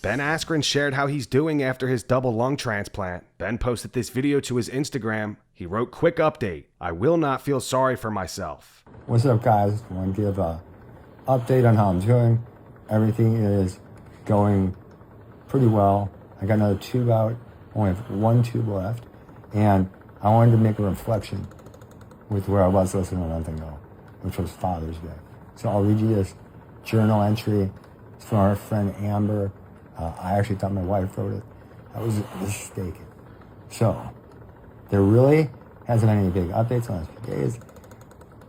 Ben Askren shared how he's doing after his double lung transplant. Ben posted this video to his Instagram. He wrote, "Quick update. I will not feel sorry for myself." What's up, guys? I want to give an update on how I'm doing. Everything is going pretty well. I got another tube out. I only have one tube left. And I wanted to make a reflection with where I was less than a month ago, which was Father's Day. So I'll read you this journal entry. It's from our friend Amber. I actually thought my wife wrote it. I was mistaken. So there really hasn't been any big updates on the last few days.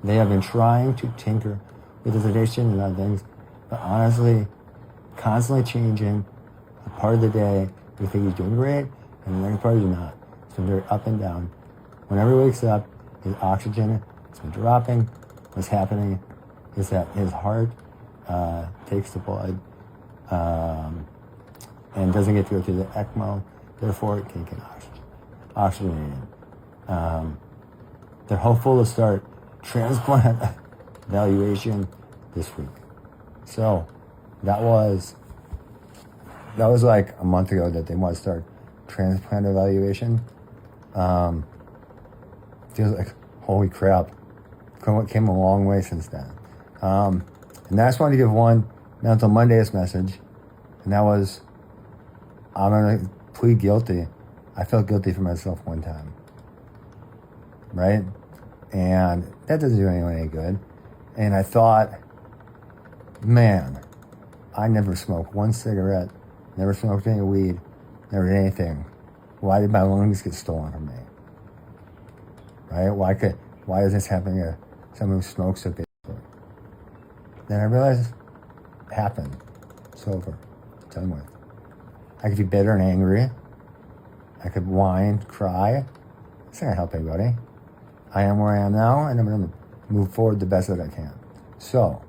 They have been trying to tinker with the sedation and other things, but honestly, constantly changing. A part of the day, we think he's doing great, and the next part he's not. It's been very up and down. Whenever he wakes up, his oxygen has been dropping. What's happening is that his heart takes the blood and doesn't get to go through the ECMO, therefore it can't get oxygenated. They're hopeful to start transplant evaluation this week. So that was like a month ago that they want to start transplant evaluation. Feels like, holy crap, came a long way since then. And I just wanted to give one Mental Mondays message, and that was, I'm going to plead guilty. I felt guilty for myself one time, right? And that doesn't do anyone any good. And I thought, man, I never smoked one cigarette, never smoked any weed, never did anything. Why did my lungs get stolen from me? Right? Why is this happening to someone who smokes so big? Then I realized it happened. It's over. It's done with. I could be bitter and angry. I could whine, cry. It's not gonna help anybody. I am where I am now, and I'm gonna move forward the best that I can. So,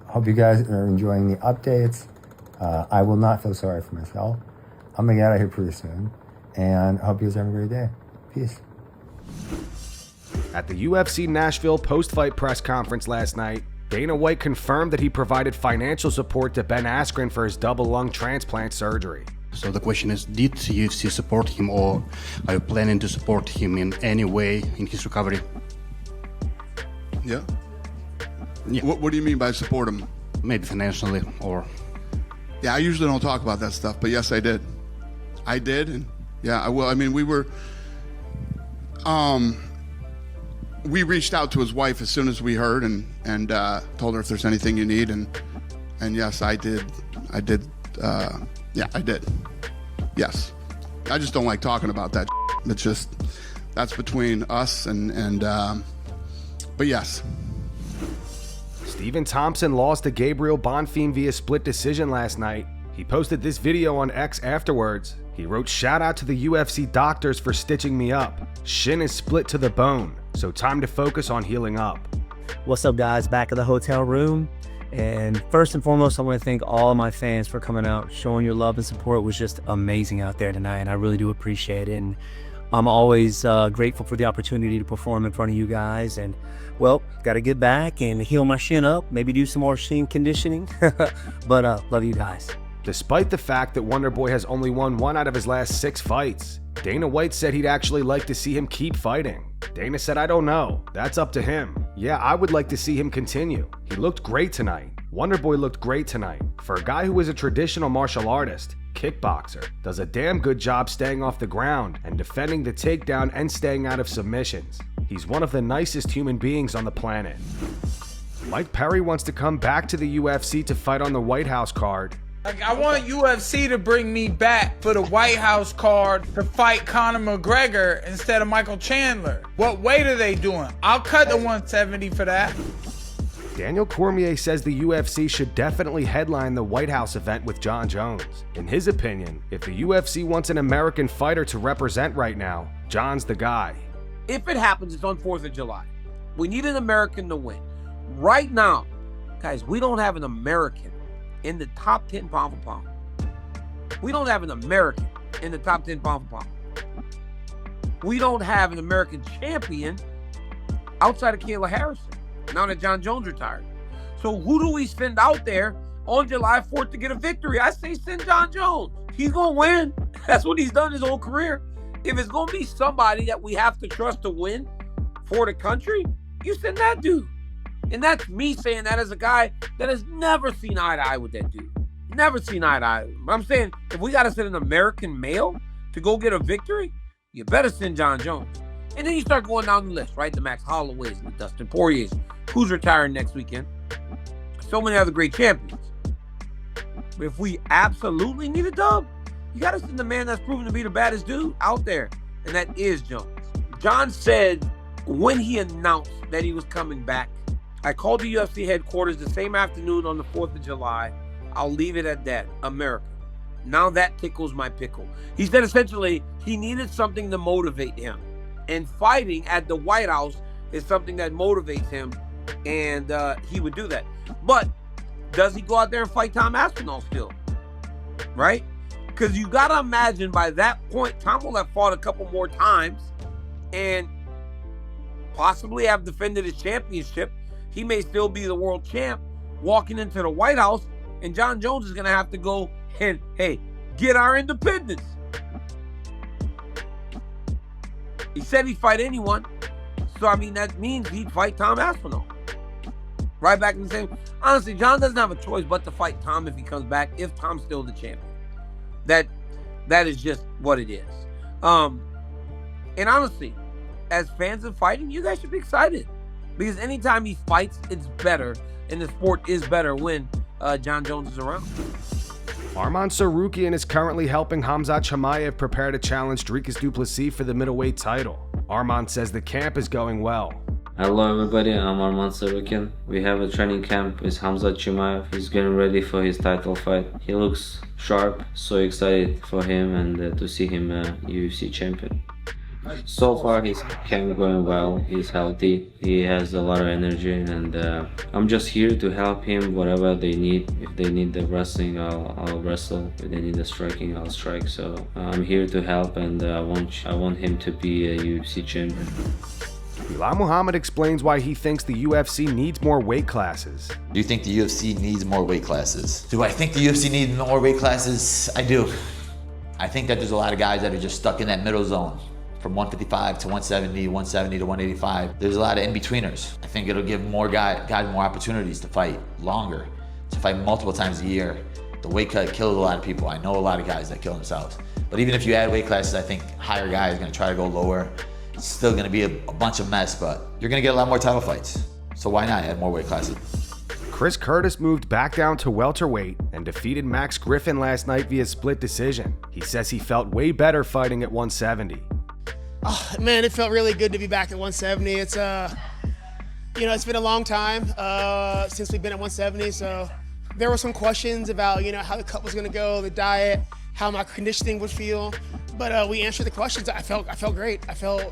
I hope you guys are enjoying the updates. I will not feel sorry for myself. I'm gonna get out of here pretty soon, and I hope you guys have a great day. Peace. At the UFC Nashville post-fight press conference last night, Dana White confirmed that he provided financial support to Ben Askren for his double lung transplant surgery. So the question is, did UFC support him, or are you planning to support him in any way in his recovery? Yeah. What do you mean by support him? Maybe financially, or... Yeah, I usually don't talk about that stuff, but yes, I did. I did, and yeah, I will. I mean, we reached out to his wife as soon as we heard, and told her if there's anything you need, and yes, I did. Yeah, I did. Yes. I just don't like talking about that. It's just, that's between us but yes. Stephen Thompson lost to Gabriel Bonfim via split decision last night. He posted this video on X afterwards. He wrote, "Shout out to the UFC doctors for stitching me up. Shin is split to the bone, so time to focus on healing up." What's up, guys? Back at the hotel room. And first and foremost, I want to thank all of my fans for coming out. Showing your love and support was just amazing out there tonight, and I really do appreciate it. And I'm always grateful for the opportunity to perform in front of you guys. And, well, got to get back and heal my shin up, maybe do some more shin conditioning. But love you guys. Despite the fact that Wonderboy has only won 1 out of his last 6 fights, Dana White said he'd actually like to see him keep fighting. Dana said, "I don't know. That's up to him. Yeah, I would like to see him continue. He looked great tonight. Wonderboy looked great tonight. For a guy who is a traditional martial artist, kickboxer, does a damn good job staying off the ground and defending the takedown and staying out of submissions. He's one of the nicest human beings on the planet." Mike Perry wants to come back to the UFC to fight on the White House card. Like, I want UFC to bring me back for the White House card to fight Conor McGregor instead of Michael Chandler. What weight are they doing? I'll cut the 170 for that. Daniel Cormier says the UFC should definitely headline the White House event with Jon Jones. In his opinion, if the UFC wants an American fighter to represent right now, Jon's the guy. If it happens, it's on 4th of July. We need an American to win. Right now, guys, we don't have an American in the top 10 pound for pound. We don't have an American in the top 10 pound for pound. We don't have an American champion outside of Kayla Harrison, now that Jon Jones retired. So who do we send out there on July 4th to get a victory. I say send Jon Jones. He's going to win. That's what he's done his whole career. If it's going to be somebody that we have to trust to win for the country, you send that dude. And that's me saying that as a guy that has never seen eye to eye with that dude. Never seen eye to eye. But I'm saying, if we got to send an American male to go get a victory, you better send Jon Jones. And then you start going down the list, right? The Max Holloways, the Dustin Poiriers, who's retiring next weekend. So many other great champions. But if we absolutely need a dub, you got to send the man that's proven to be the baddest dude out there. And that is Jones. Jon said when he announced that he was coming back, I called the UFC headquarters the same afternoon on the 4th of July. I'll leave it at that. America. Now that tickles my pickle. He said essentially he needed something to motivate him. And fighting at the White House is something that motivates him. And he would do that. But does he go out there and fight Tom Aspinall still? Right? Because you got to imagine by that point, Tom will have fought a couple more times and possibly have defended his championship. He may still be the world champ walking into the White House, and Jon Jones is going to have to go and, hey, get our independence. He said he'd fight anyone. So, I mean, that means he'd fight Tom Aspinall. Right back in the same. Honestly, Jon doesn't have a choice but to fight Tom if he comes back, if Tom's still the champion. That is just what it is. And honestly, as fans of fighting, you guys should be excited. Because anytime he fights, it's better. And the sport is better when Jon Jones is around. Arman Tsarukyan is currently helping Khamzat Chimaev prepare to challenge Dricus du Plessis for the middleweight title. Arman says the camp is going well. Hello everybody, I'm Arman Tsarukyan. We have a training camp with Khamzat Chimaev. He's getting ready for his title fight. He looks sharp, so excited for him and to see him UFC champion. So far his camp going well, he's healthy, he has a lot of energy, and I'm just here to help him whatever they need. If they need the wrestling, I'll wrestle. If they need the striking, I'll strike. So I'm here to help, and I want him to be a UFC champion. Belal Muhammad explains why he thinks the UFC needs more weight classes. Do you think the UFC needs more weight classes? Do I think the UFC needs more weight classes? I do. I think that there's a lot of guys that are just stuck in that middle zone. From 155 to 170, 170 to 185. There's a lot of in-betweeners. I think it'll give more guys more opportunities to fight longer, to fight multiple times a year. The weight cut kills a lot of people. I know a lot of guys that kill themselves. But even if you add weight classes, I think higher guys are gonna try to go lower. It's still gonna be a bunch of mess, but you're gonna get a lot more title fights. So why not add more weight classes? Chris Curtis moved back down to welterweight and defeated Max Griffin last night via split decision. He says he felt way better fighting at 170. Oh, man, it felt really good to be back at 170. It's it's been a long time since we've been at 170. So there were some questions about, how the cut was going to go, the diet, how my conditioning would feel. But we answered the questions. I felt great. I felt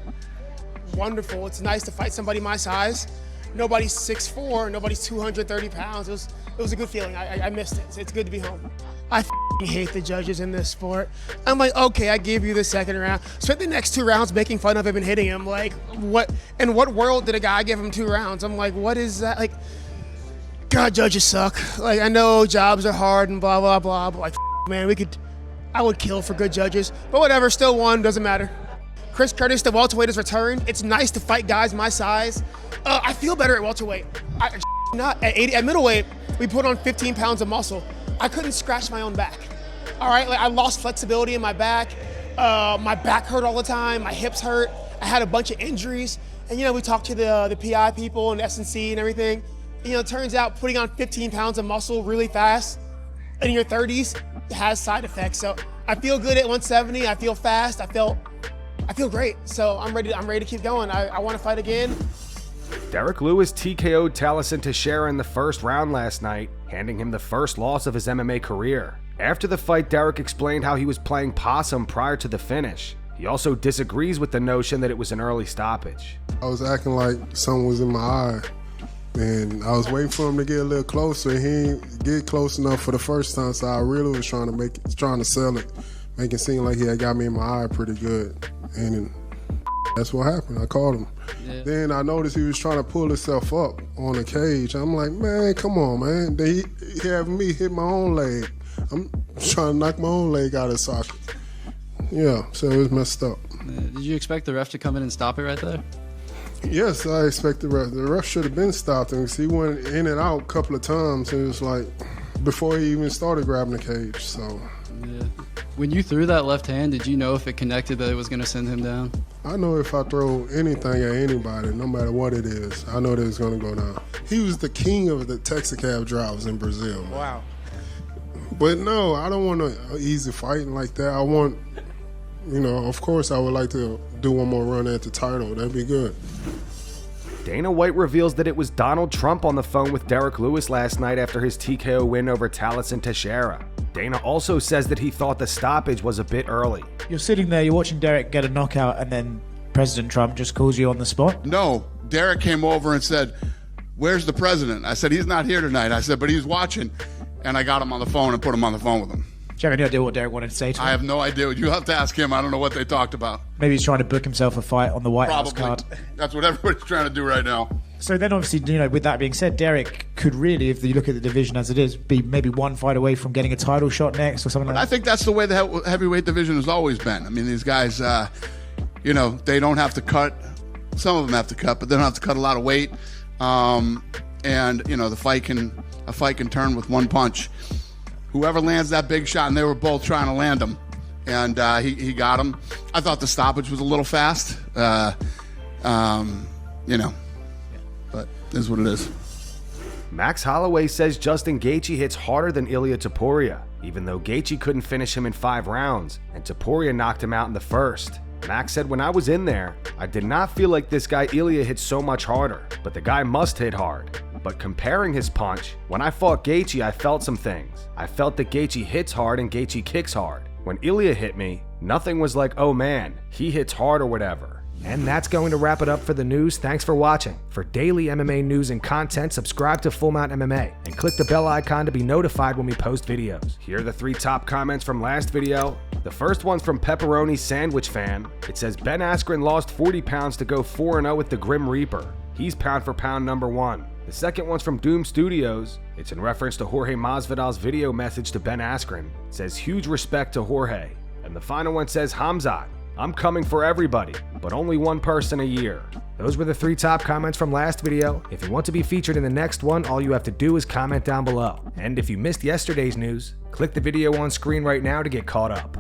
wonderful. It's nice to fight somebody my size. Nobody's 6'4", nobody's 230 pounds. It was a good feeling. I missed it. It's good to be home. I hate the judges in this sport. I'm like, okay, I gave you the second round. Spent the next 2 rounds making fun of him and hitting him. Like, what? In what world did a guy give him 2 rounds? I'm like, what is that? Like, God, judges suck. Like, I know jobs are hard and blah, blah, blah, but like, man, I would kill for good judges. But whatever, still won, doesn't matter. Chris Curtis, the welterweight, has returned. It's nice to fight guys my size. I feel better at welterweight. Not at middleweight, we put on 15 pounds of muscle. I couldn't scratch my own back. All right, like I lost flexibility in my back. My back hurt all the time. My hips hurt. I had a bunch of injuries. And we talked to the PI people and S&C and everything. It turns out putting on 15 pounds of muscle really fast in your 30s has side effects. So I feel good at 170. I feel fast. I feel great. So I'm ready to keep going. I want to fight again. Derrick Lewis TKO'd Taliesin Teixeira in the first round last night, handing him the first loss of his MMA career. After the fight, Derrick explained how he was playing possum prior to the finish. He also disagrees with the notion that it was an early stoppage. I was acting like something was in my eye, and I was waiting for him to get a little closer. He didn't get close enough for the first time, so I really was trying to sell it, make it seem like he had got me in my eye pretty good, and That's what happened. I called him. Yeah. Then I noticed he was trying to pull himself up on the cage. I'm like, man, come on, man. Then he having me hit my own leg. I'm trying to knock my own leg out of socket. Yeah, so it was messed up. Did you expect the ref to come in and stop it right there? Yes, I expect the ref. The ref should have been stopped him because he went in and out a couple of times. It was like before he even started grabbing the cage. So, yeah. When you threw that left hand, did you know if it connected that it was going to send him down? I know if I throw anything at anybody, no matter what it is, I know that it's going to go down. He was the king of the taxicab drivers in Brazil. Wow. But no, I don't want an easy fighting like that. I want, of course I would like to do one more run at the title. That'd be good. Dana White reveals that it was Donald Trump on the phone with Derrick Lewis last night after his TKO win over Taliesin Teixeira. Dana also says that he thought the stoppage was a bit early. You're sitting there, you're watching Derrick get a knockout, and then President Trump just calls you on the spot? No, Derrick came over and said, "Where's the president?" I said, "He's not here tonight." I said, "But he's watching." And I got him on the phone and put him on the phone with him. Do you have any idea what Derrick wanted to say to him? I have no idea. You have to ask him. I don't know what they talked about. Maybe he's trying to book himself a fight on the White House card. That's what everybody's trying to do right now. So then obviously, with that being said, Derrick could really, if you look at the division as it is, be maybe one fight away from getting a title shot next or something like that. I think that's the way the heavyweight division has always been. I mean, these guys, they don't have to cut. Some of them have to cut, but they don't have to cut a lot of weight. The fight can turn with one punch. Whoever lands that big shot, and they were both trying to land him, and he got him. I thought the stoppage was a little fast, but it is what it is. Max Holloway says Justin Gaethje hits harder than Ilia Topuria, even though Gaethje couldn't finish him in 5 rounds, and Topuria knocked him out in the first. Max said, "When I was in there, I did not feel like this guy Ilia hit so much harder, but the guy must hit hard. But comparing his punch, when I fought Gaethje, I felt some things. I felt that Gaethje hits hard and Gaethje kicks hard. When Ilia hit me, nothing was like, oh man, he hits hard or whatever." And that's going to wrap it up for the news. Thanks for watching. For daily MMA news and content, subscribe to Full Mount MMA and click the bell icon to be notified when we post videos. Here are the 3 top comments from last video. The first one's from Pepperoni Sandwich Fan. It says, Ben Askren lost 40 pounds to go 4-0 with the Grim Reaper. He's pound for pound #1. The second one's from Doom Studios. It's in reference to Jorge Masvidal's video message to Ben Askren. It says, huge respect to Jorge. And the final one says, Khamzat, I'm coming for everybody, but only one person a year. Those were the 3 top comments from last video. If you want to be featured in the next one, all you have to do is comment down below. And if you missed yesterday's news, click the video on screen right now to get caught up.